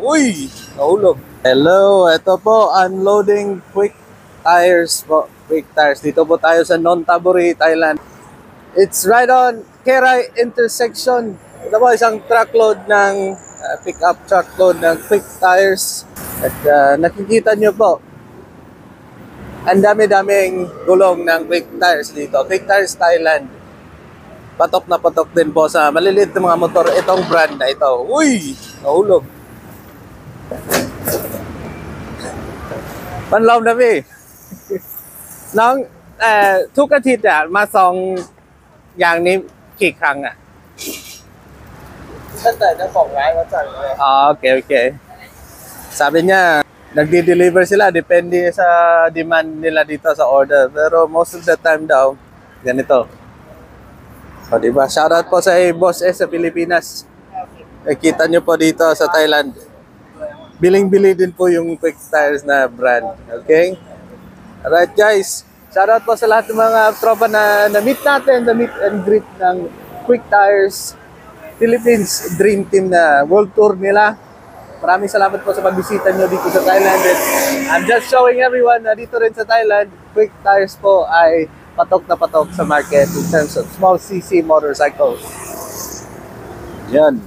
Uy! Nahulog. Hello, ito po, unloading quick tires po. Quick tires. Dito po tayo sa Nonthaburi, Thailand. It's right on Kerai intersection. Ito po, isang truckload ng pick-up truckload ng quick tires. At nakikita nyo po, ang dami-daming gulong ng quick tires dito. Quick Tires Thailand. Patok na patok din po sa maliliit na mga motor itong brand na ito. Uy! Nahulog. Panlaw na mi. น้องทุกอาทิตย์มาส่องอย่างนี้กี่ครั้งอ่ะ ตั้งแต่เจ้าของร้านมาสั่งเลย Okay. Sabi niya, nagdi-deliver sila depende sa demand nila dito sa order. Pero most of the time daw, ganito. O diba? Shoutout po sa Boss S sa Pilipinas. Nakita nyo po dito sa Thailand. Biling-bili din po yung Quick Tires na brand. Okay? Alright guys. Shoutout po sa lahat ng mga tropa na na-meet natin, na meet and greet ng Quick Tires Philippines Dream Team na world tour nila. Maraming salamat po sa pagbisita nyo dito sa Thailand. And I'm just showing everyone na dito rin sa Thailand, Quick Tires po ay patok na patok sa market in terms of small CC motorcycles. Yan.